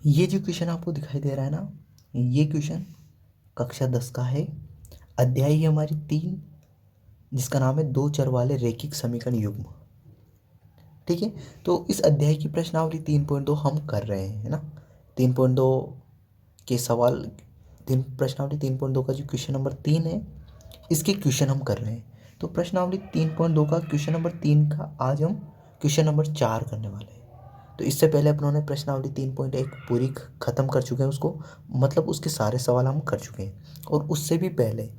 ये जो क्वेश्चन आपको दिखाई दे रहा है ना, ये क्वेश्चन कक्षा 10 का है। अध्याय है हमारी 3, जिसका नाम है दो चर वाले रैखिक समीकरण युग्म। ठीक है, तो इस अध्याय की प्रश्नावली 3.2 हम कर रहे हैं, है ना। 3.2 के सवाल, तीन प्रश्नावली 3.2 का जो क्वेश्चन नंबर 3 है, इसके क्वेश्चन हम कर रहे हैं। तो प्रश्नावली 3.2 का क्वेश्चन नंबर 3 का आज हम क्वेश्चन नंबर 4 करने वाले हैं। तो इससे पहले अपनों प्रश्नावली 3.1 पूरी ख़त्म कर चुके हैं उसको, मतलब उसके सारे सवाल हम कर चुके हैं। और उससे भी पहले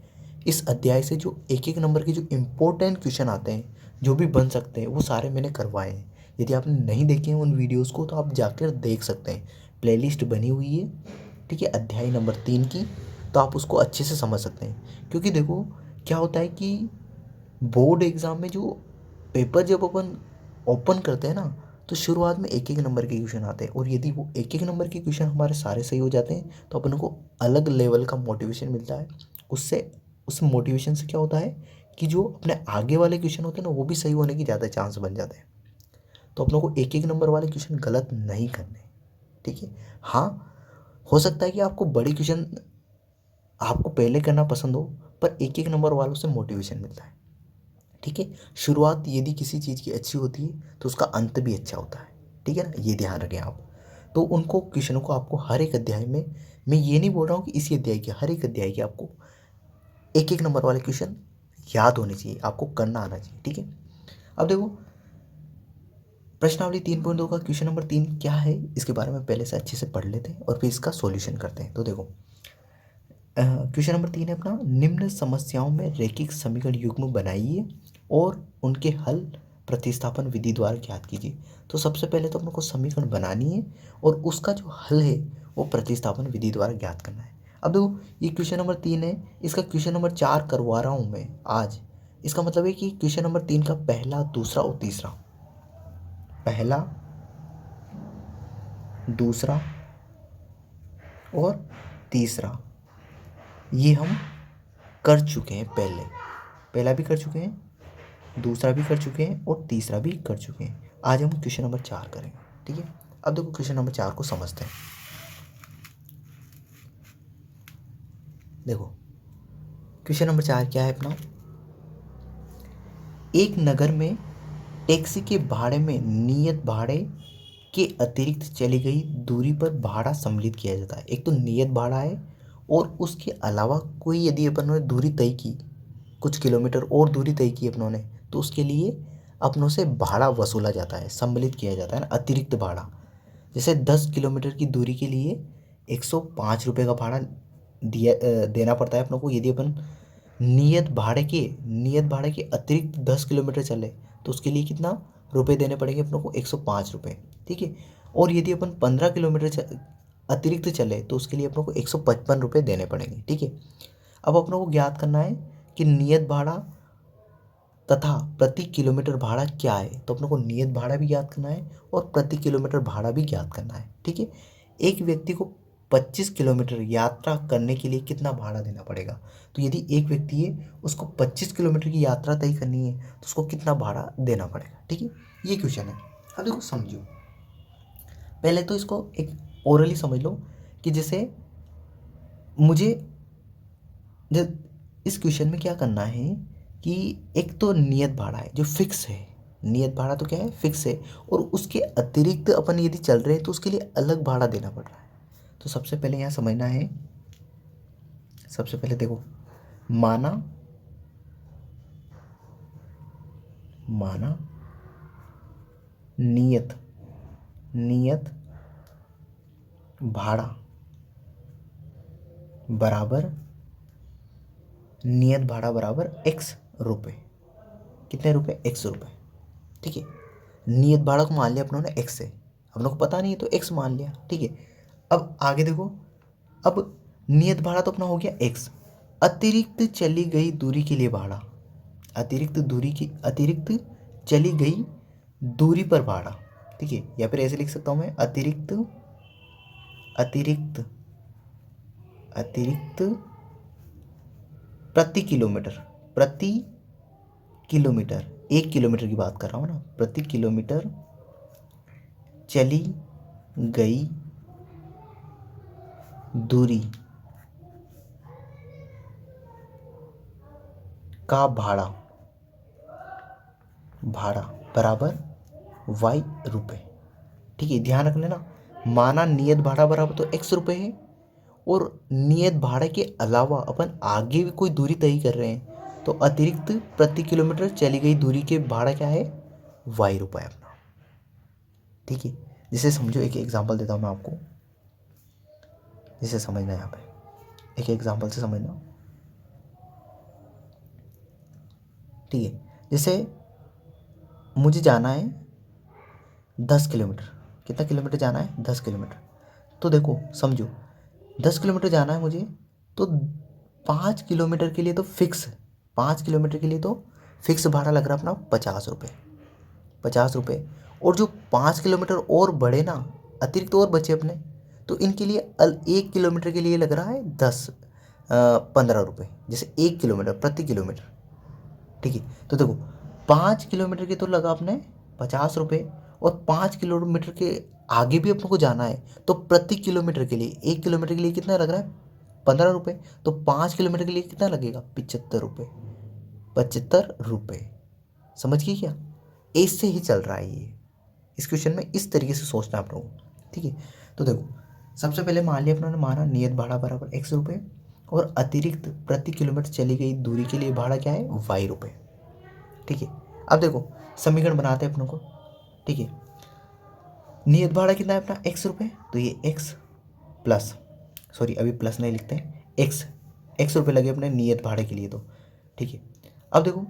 इस अध्याय से जो एक एक नंबर के जो इम्पोर्टेंट क्वेश्चन आते हैं, जो भी बन सकते हैं, वो सारे मैंने करवाए हैं। यदि आपने नहीं देखे हैं उन वीडियोज़ को तो आप जाकर देख सकते हैं, प्लेलिस्ट बनी हुई है। ठीक है, अध्याय नंबर 3 की, तो आप उसको अच्छे से समझ सकते हैं। क्योंकि देखो क्या होता है कि बोर्ड एग्ज़ाम में जो पेपर जब अपन ओपन करते हैं ना, तो शुरुआत में एक एक नंबर के क्वेश्चन आते हैं, और यदि वो एक एक नंबर के क्वेश्चन हमारे सारे सही हो जाते हैं तो अपन को अलग लेवल का मोटिवेशन मिलता है। उससे उस मोटिवेशन से क्या होता है कि जो अपने आगे वाले क्वेश्चन होते हैं ना, वो भी सही होने की ज़्यादा चांस बन जाते हैं। तो अपनों को एक एक नंबर वाले क्वेश्चन गलत नहीं करने। ठीक है, हाँ, हो सकता है कि आपको बड़े क्वेश्चन आपको पहले करना पसंद हो, पर एक एक नंबर वालों से मोटिवेशन मिलता है। ठीक है, शुरुआत यदि किसी चीज़ की अच्छी होती है तो उसका अंत भी अच्छा होता है। ठीक है ना, ये ध्यान रखें आप। तो उनको क्वेश्चनों को आपको हर एक अध्याय में, मैं ये नहीं बोल रहा हूँ कि इसी अध्याय के, हर एक अध्याय के आपको एक एक नंबर वाले क्वेश्चन याद होने चाहिए, आपको करना आना चाहिए। ठीक है, अब देखो प्रश्नावली 3.2 का क्वेश्चन नंबर 3 क्या है, इसके बारे में पहले से अच्छे से पढ़ लेते हैं और फिर इसका सॉल्यूशन करते हैं। तो देखो क्वेश्चन नंबर 3 है अपना, निम्न समस्याओं में रैखिक समीकरण युग्म बनाइए और उनके हल प्रतिस्थापन विधि द्वारा ज्ञात कीजिए। तो सबसे पहले तो अपने को समीकरण बनानी है और उसका जो हल है वो प्रतिस्थापन विधि द्वारा ज्ञात करना है। अब देखो ये क्वेश्चन नंबर 3 है, इसका क्वेश्चन नंबर 4 करवा रहा हूँ मैं आज। इसका मतलब है कि क्वेश्चन नंबर 3 का पहला, दूसरा और तीसरा, पहला, दूसरा और तीसरा, ये हम कर चुके हैं पहले। पहला भी कर चुके हैं, दूसरा भी कर चुके हैं और तीसरा भी कर चुके हैं। आज हम क्वेश्चन नंबर 4 करेंगे। ठीक है, अब देखो क्वेश्चन नंबर 4 को समझते हैं। देखो क्वेश्चन नंबर 4 क्या है अपना, एक नगर में टैक्सी के भाड़े में नियत भाड़े के अतिरिक्त चली गई दूरी पर भाड़ा सम्मिलित किया जाता है। एक तो नियत भाड़ा है और उसके अलावा कोई यदि अपन ने दूरी तय की, कुछ किलोमीटर और दूरी तय की अपनों ने, तो उसके लिए अपनों से भाड़ा वसूला जाता है, सम्मिलित किया जाता है ना, अतिरिक्त भाड़ा। जैसे 10 किलोमीटर की दूरी के लिए 105 रुपये का भाड़ा देना पड़ता है अपनों को। यदि अपन नियत भाड़े के अतिरिक्त 10 किलोमीटर चले तो उसके लिए कितना रुपए देने पड़ेंगे अपनों को, 105 रुपये। ठीक है, और यदि अपन 15 किलोमीटर अतिरिक्त चले तो उसके लिए अपनों को 155 रुपये देने पड़ेंगे। ठीक है, अब अपनों को ज्ञात करना है कि नियत भाड़ा तथा प्रति किलोमीटर भाड़ा क्या है। तो अपनों को नियत भाड़ा भी ज्ञात करना है और प्रति किलोमीटर भाड़ा भी ज्ञात करना है। ठीक है, एक व्यक्ति को 25 किलोमीटर यात्रा करने के लिए कितना भाड़ा देना पड़ेगा। तो यदि एक व्यक्ति है, उसको 25 किलोमीटर की यात्रा तय करनी है तो उसको कितना भाड़ा देना पड़ेगा। ठीक है, ये क्वेश्चन है। अब देखो समझो, पहले तो इसको एक ओरली समझ लो कि जैसे मुझे जब इस क्वेश्चन में क्या करना है कि एक तो नियत भाड़ा है जो फिक्स है। नियत भाड़ा तो क्या है, फिक्स है, और उसके अतिरिक्त अपन यदि चल रहे हैं तो उसके लिए अलग भाड़ा देना पड़ रहा है। तो सबसे पहले यहाँ समझना है, सबसे पहले देखो, माना माना नियत नियत भाड़ा बराबर, नियत भाड़ा बराबर x रुपये। कितने रुपए, x रुपये। ठीक है, नियत भाड़ा को मान लिया अपनों ने x है, हम लोग को पता नहीं है तो x मान लिया। ठीक है, अब आगे देखो, अब नियत भाड़ा तो अपना हो गया x, अतिरिक्त चली गई दूरी के लिए भाड़ा, अतिरिक्त चली गई दूरी पर भाड़ा। ठीक है, या फिर ऐसे लिख सकता हूँ मैं, अतिरिक्त अतिरिक्त अतिरिक्त प्रति किलोमीटर 1 किलोमीटर की बात कर रहा हूँ ना, प्रति किलोमीटर चली गई दूरी का भाड़ा बराबर वाई रुपए। ठीक है, ध्यान रख लेना, माना नियत भाड़ा बराबर तो x रुपए है और नियत भाड़े के अलावा अपन आगे भी कोई दूरी तय कर रहे हैं तो अतिरिक्त प्रति किलोमीटर चली गई दूरी के भाड़ा क्या है, वाई रुपए अपना। ठीक है, जिसे समझो, एक एग्जांपल देता हूँ मैं आपको, जिसे समझना है यहाँ पे, एक एग्जांपल से समझना। ठीक है, जैसे मुझे जाना है 10 किलोमीटर, कितना किलोमीटर जाना है, 10 किलोमीटर। तो देखो समझो, 10 किलोमीटर जाना है मुझे, तो 5 किलोमीटर के लिए तो फिक्स, 5 किलोमीटर के लिए तो फिक्स भाड़ा लग रहा है अपना 50 रुपये, 50 रुपये। और जो 5 किलोमीटर और बढ़े ना, अतिरिक्त और बचे अपने, तो इनके लिए 1 किलोमीटर के लिए लग रहा है 15 रुपये, जैसे 1 किलोमीटर प्रति किलोमीटर। ठीक है, तो देखो 5 किलोमीटर के तो लगा अपने 50 रुपये, और 5 किलोमीटर के आगे भी अपने को जाना है तो प्रति किलोमीटर के लिए, 1 किलोमीटर के लिए कितना लग रहा है, 15 रुपये। तो 5 किलोमीटर के लिए कितना लगेगा, 75 रुपये, 75 रुपये। समझ गए क्या, ऐसे ही चल रहा है ये, इस क्वेश्चन में इस तरीके से सोचना आप लोगों को। ठीक है, तो देखो सबसे पहले मान लिया अपने माना नियत भाड़ा बराबर x रुपये और अतिरिक्त प्रति किलोमीटर चली गई दूरी के लिए भाड़ा क्या है, वाई रुपये। ठीक है, अब देखो समीकरण बनाते हैं अपनों को। ठीक है, नियत भाड़ा कितना है अपना, x रुपये, तो ये x प्लस, सॉरी अभी प्लस नहीं लिखते हैं, x रुपये लगे अपने नियत भाड़े के लिए तो। ठीक है, अब देखो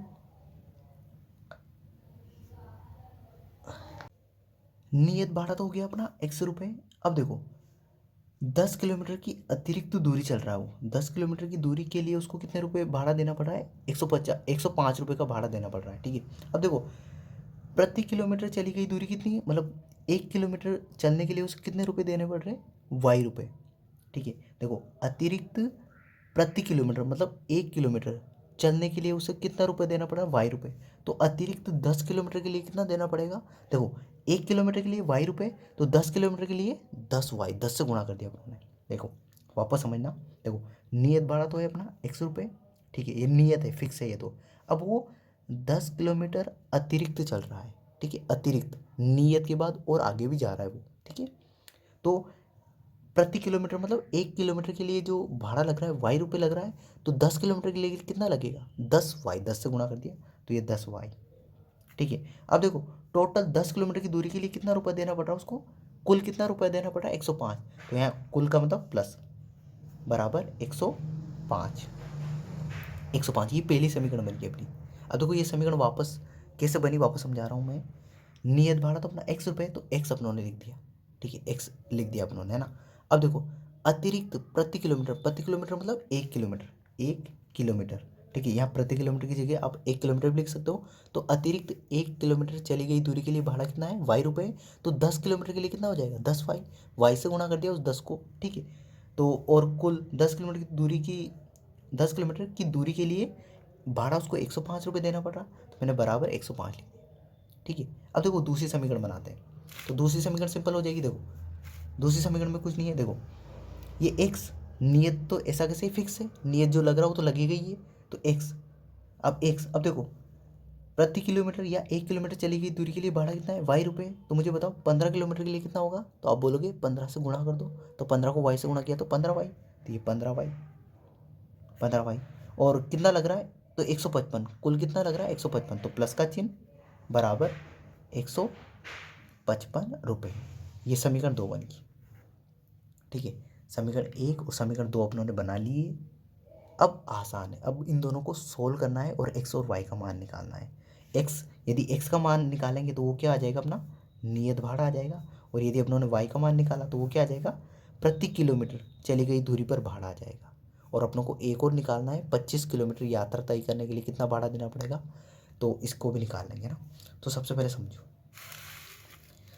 नियत भाड़ा तो हो गया अपना x रुपये। अब देखो 10 किलोमीटर की अतिरिक्त दूरी चल रहा है वो, 10 किलोमीटर की दूरी के लिए उसको कितने रुपए भाड़ा देना पड़ रहा है, 105 रुपये का भाड़ा देना पड़ रहा है। ठीक है, अब देखो प्रति किलोमीटर चली गई दूरी कितनी है, मतलब 1 किलोमीटर चलने के लिए उसको कितने रुपए देने पड़ रहे हैं, वाई रुपये। ठीक है, देखो अतिरिक्त प्रति किलोमीटर मतलब 1 किलोमीटर चलने के लिए उसे कितना रुपए देना पड़ा, वाई रुपये। तो अतिरिक्त 10 किलोमीटर के लिए कितना देना पड़ेगा, देखो 1 किलोमीटर के लिए वाई रुपये, तो 10 किलोमीटर के लिए 10 वाई, 10 से गुणा कर दिया उन्होंने। देखो वापस समझना, देखो नियत भाड़ा तो है अपना x रुपये। ठीक है, ये नियत है, फिक्स है ये तो। अब वो 10 किलोमीटर अतिरिक्त चल रहा है। ठीक है, अतिरिक्त नियत के बाद और आगे भी जा रहा है वो। ठीक है, तो प्रति किलोमीटर मतलब 1 किलोमीटर के लिए जो भाड़ा लग रहा है वाई रुपये लग रहा है, तो 10 किलोमीटर के लिए कितना लगेगा, 10 वाई, 10 से गुणा कर दिया तो ये 10 वाई। ठीक है, अब देखो टोटल 10 किलोमीटर की दूरी के लिए कितना रुपया देना पड़ रहा है उसको, कुल कितना रुपया देना पड़ रहा है, 105। तो यहाँ कुल का मतलब प्लस बराबर 105, 105, ये पहली समीकरण बन गई अपनी। अब देखो ये समीकरण वापस कैसे बनी, वापस समझा रहा हूँ मैं। नियत भाड़ा तो अपना x रुपये, तो x अपनों ने लिख दिया। ठीक है, x लिख दिया अपनों ने, है ना। अब देखो अतिरिक्त प्रति किलोमीटर मतलब 1 किलोमीटर, 1 किलोमीटर। ठीक है, यहाँ प्रति किलोमीटर की जगह आप 1 किलोमीटर भी लिख सकते हो। तो अतिरिक्त 1 किलोमीटर चली गई दूरी के लिए भाड़ा कितना है, वाई रुपये। तो 10 किलोमीटर के लिए कितना हो जाएगा, 10 वाई, वाई से गुणा कर दिया उस 10 को। ठीक है, तो और कुल 10 किलोमीटर की दूरी के लिए भाड़ा उसको 105 रुपये देना पड़ रहा, तो मैंने बराबर 105 लिख दिया। ठीक है, अब देखो दूसरी समीकरण बनाते हैं, तो दूसरी समीकरण सिंपल हो जाएगी। देखो दूसरी समीकरण में कुछ नहीं है, देखो ये x नियत तो ऐसा कैसे फिक्स है, नियत जो लग रहा हो तो लगेगा ही है, तो x। अब x, अब देखो प्रति किलोमीटर या 1 किलोमीटर चली गई दूरी के लिए भाड़ा कितना है, वाई रुपये। तो मुझे बताओ 15 किलोमीटर के लिए कितना होगा, तो आप बोलोगे 15 से गुणा कर दो, तो 15 को वाई से गुणा किया तो 15 वाई, तो ये 15 वाई, 15 वाई। और कितना लग रहा है, तो 155, कुल कितना लग रहा है 155, तो प्लस का चिन्ह बराबर 155 रुपये। ये समीकरण 2 बन गई। ठीक है, समीकरण 1 और समीकरण 2 अपनों ने बना लिए। अब आसान है, अब इन दोनों को सोल्व करना है और x और y का मान निकालना है। x, यदि x का मान निकालेंगे तो वो क्या आ जाएगा अपना, नियत भाड़ा आ जाएगा। और यदि अपनों ने y का मान निकाला तो वो क्या आ जाएगा, प्रति किलोमीटर चली गई दूरी पर भाड़ा आ जाएगा। और अपनों को एक और निकालना है, 25 किलोमीटर यात्रा तय करने के लिए कितना भाड़ा देना पड़ेगा, तो इसको भी निकाल लेंगे ना। तो सबसे पहले समझो,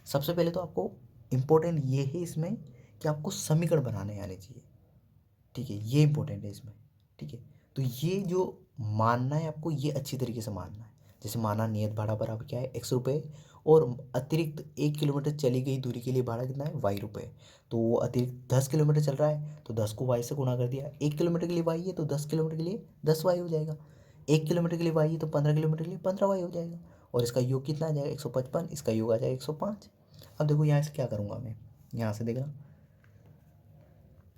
सबसे पहले तो आपको इम्पोर्टेंट ये है इसमें कि आपको समीकरण बनाने आने चाहिए। ठीक है, ये इंपॉर्टेंट है इसमें। ठीक है, तो ये जो मानना है आपको, ये अच्छी तरीके से मानना है। जैसे माना नियत भाड़ा बराबर क्या है, x रुपये, और अतिरिक्त 1 किलोमीटर चली गई दूरी के लिए भाड़ा कितना है, वाई रुपये। तो वो अतिरिक्त 10 किलोमीटर चल रहा है तो 10 को वाई से गुणा कर दिया। 1 किलोमीटर के लिए वाई है तो 10 किलोमीटर के लिए 10 वाई हो जाएगा। 1 किलोमीटर के लिए वाई है तो 15 किलोमीटर के लिए 15 वाई हो जाएगा। और इसका योग कितना आ जाएगा, 155। इसका योग आ जाएगा 105। अब देखो यहाँ से क्या करूँगा मैं, यहाँ से देखना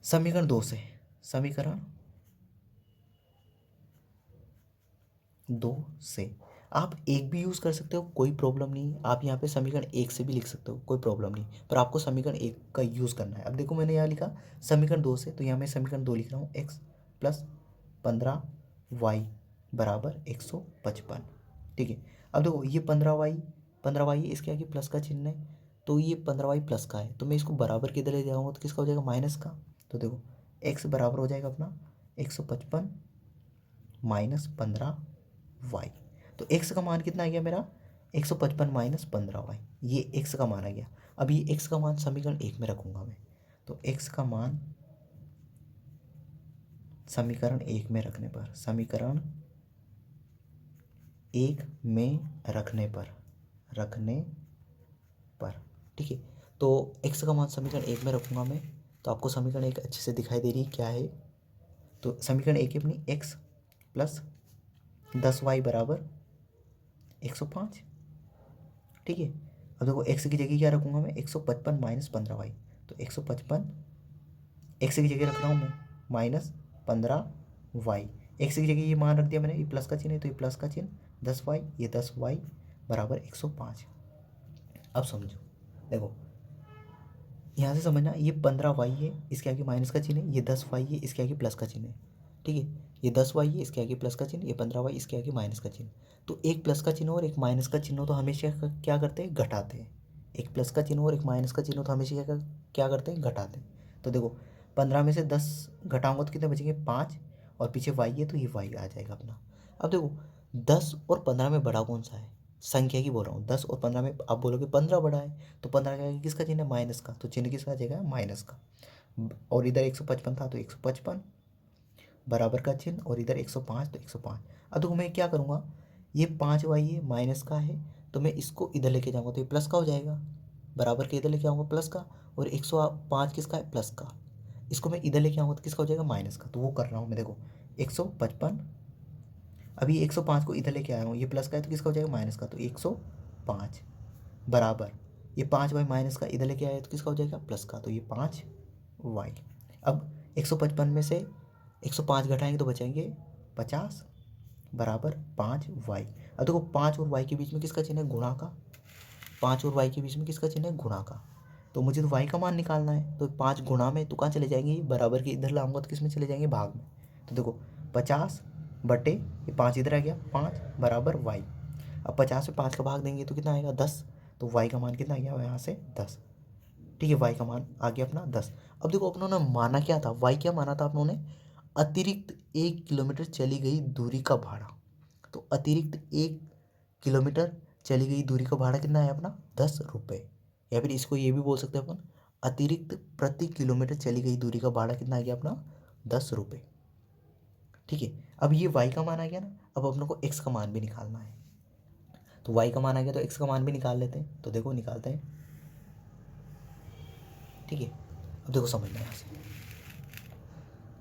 समीकरण 2 से, समीकरण 2 से आप एक भी यूज़ कर सकते हो, कोई प्रॉब्लम नहीं। आप यहाँ पे समीकरण 1 से भी लिख सकते हो, कोई प्रॉब्लम नहीं, पर आपको समीकरण 1 का यूज़ करना है। अब देखो मैंने यहाँ लिखा समीकरण 2 से, तो यहाँ मैं समीकरण 2 लिख रहा हूँ, x प्लस 15y बराबर 155। ठीक है। अब देखो ये 15y इसके आगे प्लस का चिन्ह है, तो ये 15y प्लस का है, तो मैं इसको बराबर के इधर ले जाऊँगा तो किसका हो जाएगा, माइनस का। तो देखो x बराबर हो जाएगा अपना 155 माइनस 15y। तो x का मान कितना आ गया मेरा, 155 माइनस 15y, ये x का मान आ गया। अब ये x का मान समीकरण 1 में रखूँगा मैं, तो x का मान समीकरण 1 में रखने पर, समीकरण 1 में रखने पर ठीक है। तो x का मान समीकरण 1 में रखूँगा मैं, तो आपको समीकरण 1 अच्छे से दिखाई दे रही है क्या है। तो समीकरण 1 है अपनी x प्लस 10y बराबर 105। ठीक है। अब देखो x की जगह क्या रखूँगा मैं, 155 माइनस 15y, तो 155 x की जगह रख रहा हूँ मैं माइनस 15y। x की जगह ये मान रख दिया मैंने, ये प्लस का चिन्ह है तो ये प्लस का चिन्ह, 10y, ये 10y बराबर 105। अब समझो, देखो यहाँ से समझना, ये 15y है, इसके आगे माइनस का चिन्ह है, ये 10y है, इसके आगे प्लस का चिन्ह है। ठीक है। ये 10y है, इसके आगे प्लस का चिन्ह, ये 15y, इसके आगे माइनस का चिन्ह। तो एक प्लस का चिन्ह और एक माइनस का चिन्ह हो तो हमेशा क्या करते हैं, घटाते हैं। एक प्लस का चिन्ह और एक माइनस का चिन्ह हो तो हमेशा क्या करते हैं, घटाते हैं। तो देखो 15 में से 10 घटाऊंगा तो कितने बचेंगे, 5, और पीछे y है तो ये y आ जाएगा अपना। अब देखो 10 और 15 में बड़ा कौन सा है, संख्या की बोल रहा हूँ, 10 और 15 में आप बोलोगे 15 बड़ा है, तो 15 का किसका चिन्ह है, माइनस का, तो चिन्ह किसका आ जाएगा, माइनस का। और इधर 155 था तो 155 बराबर का चिन्ह, और इधर 105 तो 105। अब देखो मैं क्या करूँगा, ये 5y है, माइनस का है, तो मैं इसको इधर लेके जाऊँगा तो ये प्लस का हो जाएगा, बराबर के इधर लेके आऊँगा प्लस का, और 105 किसका है, प्लस का। इसको मैं इधर लेके आऊँगा तो किसका हो जाएगा, माइनस का। तो वो कर रहा हूँ मैं, देखो 155, अभी 105 को इधर लेके आया हूँ, ये प्लस का है तो किसका हो जाएगा, माइनस का, तो 105 बराबर ये 5y माइनस का इधर लेके आया तो किसका हो जाएगा, प्लस का, तो ये 5y। अब 155 में से 105 घटाएंगे तो बचेंगे 50 बराबर 5y। अब देखो 5 और y के बीच में किसका चिन्ह है, गुणा का। 5 और y के बीच में किसका चिन्ह है, गुणा का। तो मुझे तो y का मान निकालना है, तो 5 गुणा में तो कहाँ चले जाएंगे, बराबर के इधर लाऊंगा तो किस में चले जाएंगे, भाग में। तो देखो 50 बटे ये 5 इधर आ गया, 5 बराबर y। अब 50 में 5 का भाग देंगे तो कितना आएगा, 10। तो y का मान कितना आ गया यहाँ से, 10। ठीक है, y का मान आ गया अपना 10। अब देखो अपनों ने माना क्या था, y क्या माना था अपनों ने, अतिरिक्त 1 किलोमीटर चली गई दूरी का भाड़ा। तो अतिरिक्त 1 किलोमीटर चली गई दूरी का भाड़ा कितना है अपना, 10 रुपये। या फिर इसको ये भी बोल सकते हैं अपन, अतिरिक्त प्रति किलोमीटर चली गई दूरी का भाड़ा कितना आ गया अपना, 10 रुपये। ठीक है। अब ये y का मान आ गया ना, अब अपनों को x का मान भी निकालना है। तो y का मान आ गया तो x का मान भी निकाल लेते हैं, तो देखो निकालते हैं। ठीक है। अब देखो समझना यहाँ से,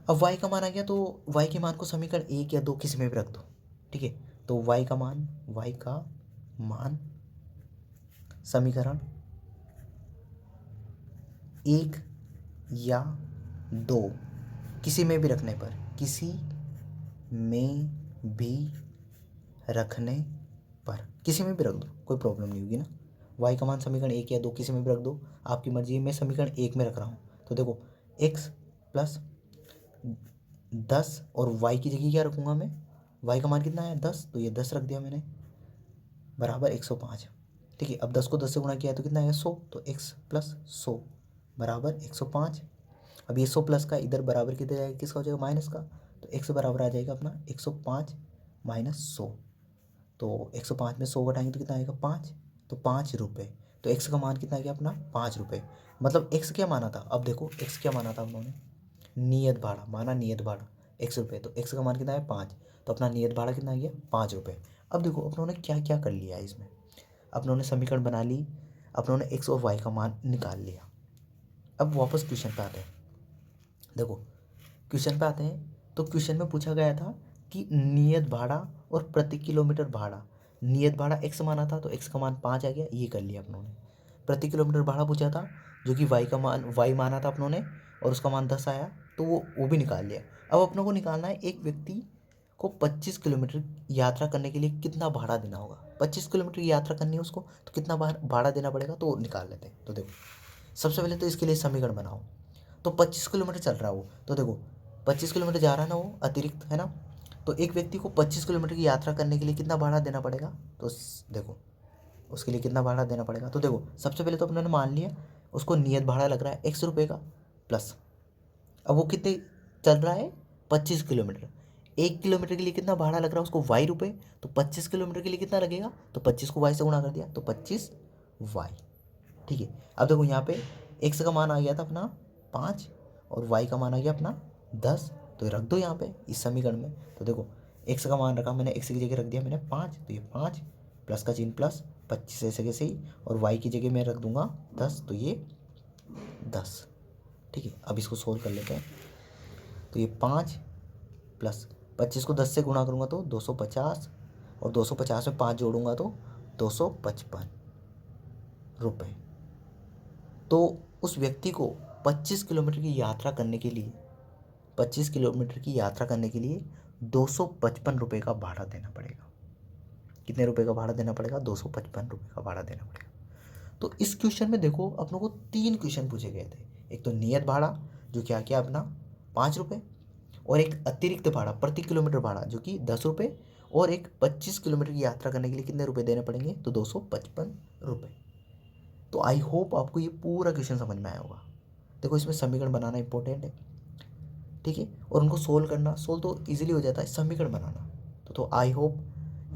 अब y का मान आ गया तो y के मान को समीकरण 1 या 2 किसी में भी रख दो। ठीक है। तो y का मान समीकरण 1 या 2 किसी में भी रखने पर, किसी में भी रखने पर, किसी में भी रख दो, कोई प्रॉब्लम नहीं होगी ना। y का मान समीकरण 1 या 2 किसी में भी रख दो, आपकी मर्जी है। मैं समीकरण 1 में रख रहा हूँ, तो देखो x प्लस 10 और y की जगह क्या रखूँगा मैं, y का मान कितना है, 10, तो ये 10 रख दिया मैंने, बराबर 105। ठीक है। अब 10 को 10 से गुणा किया है तो कितना आएगा, 100, तो x प्लस 100 बराबर 105। अब ये 100 प्लस का इधर बराबर किधर जाएगा, किसका हो जाएगा, माइनस का, तो x बराबर आ जाएगा अपना 105 माइनस 100। तो 105 में 100 घटाएंगे तो कितना आएगा, 5, तो 5 रुपये। तो x का मान कितना आ गया अपना, 5 रुपये। मतलब x क्या माना था, अब देखो x क्या माना था उन्होंने, नियत भाड़ा माना, नियत भाड़ा 100 रुपये, तो x का मान कितना है, 5, तो अपना नियत भाड़ा कितना आ गया, 5 रुपये। अब देखो अपनों ने क्या क्या कर लिया है इसमें। अपनों ने समीकरण बना ली, अपनों ने x और y का मान निकाल लिया। अब वापस क्वेश्चन पे आते हैं। देखो क्वेश्चन पे आते हैं, तो क्वेश्चन में पूछा गया था कि नियत भाड़ा और प्रति किलोमीटर भाड़ा। नियत भाड़ा x माना था तो x का मान 5 आ गया, ये कर लिया अपनों ने। प्रति किलोमीटर भाड़ा पूछा था जो कि y माना था अपनों ने और उसका मान 10 आया, तो वो भी निकाल लिया। अब अपनों को निकालना है एक व्यक्ति को 25 किलोमीटर यात्रा करने के लिए कितना भाड़ा देना होगा। 25 किलोमीटर की यात्रा करनी है उसको, तो कितना भाड़ा देना पड़ेगा, तो निकाल लेते हैं। तो देखो सबसे पहले तो इसके लिए समीकरण बनाओ। तो 25 किलोमीटर चल रहा है वो, तो देखो 25 किलोमीटर जा रहा है ना वो, अतिरिक्त है ना। तो एक व्यक्ति को 25 किलोमीटर की यात्रा करने के लिए कितना भाड़ा देना पड़ेगा, तो देखो उसके लिए कितना भाड़ा देना पड़ेगा। तो देखो सबसे पहले तो अपने मान लिया उसको नियत भाड़ा लग रहा है ₹100 का, प्लस अब वो कितने चल रहा है 25 किलोमीटर। 1 किलोमीटर के लिए कितना भाड़ा लग रहा है उसको ₹y, तो 25 किलोमीटर के लिए कितना लगेगा, तो 25 को y से गुणा कर दिया, तो 25y। ठीक है, अब देखो यहाँ पे x का मान आ गया था अपना 5 और y का मान आ गया अपना 10, तो रख दो यहाँ पे इस समीकरण में। तो देखो x का मान रखा मैंने, x की जगह रख दिया मैंने 5, तो ये 5 प्लस का चिन्ह प्लस 25 ऐसे कैसे ही, और y की जगह मैं रख दूंगा 10, तो ये 10। ठीक है, अब इसको सोल्व कर लेते हैं। तो ये 5 प्लस 25 को 10 से गुणा करूँगा तो 250, और 250 में 5 जोड़ूंगा तो 255 रुपये। तो उस व्यक्ति को 25 किलोमीटर की यात्रा करने के लिए 25 किलोमीटर की यात्रा करने के लिए 255 रुपये का भाड़ा देना पड़ेगा। कितने रुपए का भाड़ा देना पड़ेगा, 255 रुपये का भाड़ा देना पड़ेगा। तो इस क्वेश्चन में देखो अपनों को 3 क्वेश्चन पूछे गए थे। एक तो नियत भाड़ा जो क्या किया अपना 5 रुपये, और एक अतिरिक्त भाड़ा प्रति किलोमीटर भाड़ा जो कि 10 रुपये, और एक 25 किलोमीटर की यात्रा करने के लिए कितने रुपए देने पड़ेंगे, तो 255 रुपये। तो आई होप आपको ये पूरा क्वेश्चन समझ में आया होगा। देखो इसमें समीकरण बनाना इंपॉर्टेंट है, ठीक है, और उनको सोल्व तो इजीली हो जाता है, समीकरण बनाना तो आई होप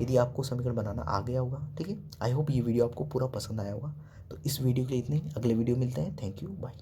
यदि आपको समीकरण बनाना आ गया होगा। ठीक है, आई होप ये वीडियो आपको पूरा पसंद आया होगा। तो इस वीडियो के लिए इतने ही, अगले वीडियो मिलते हैं। Thank you, bye.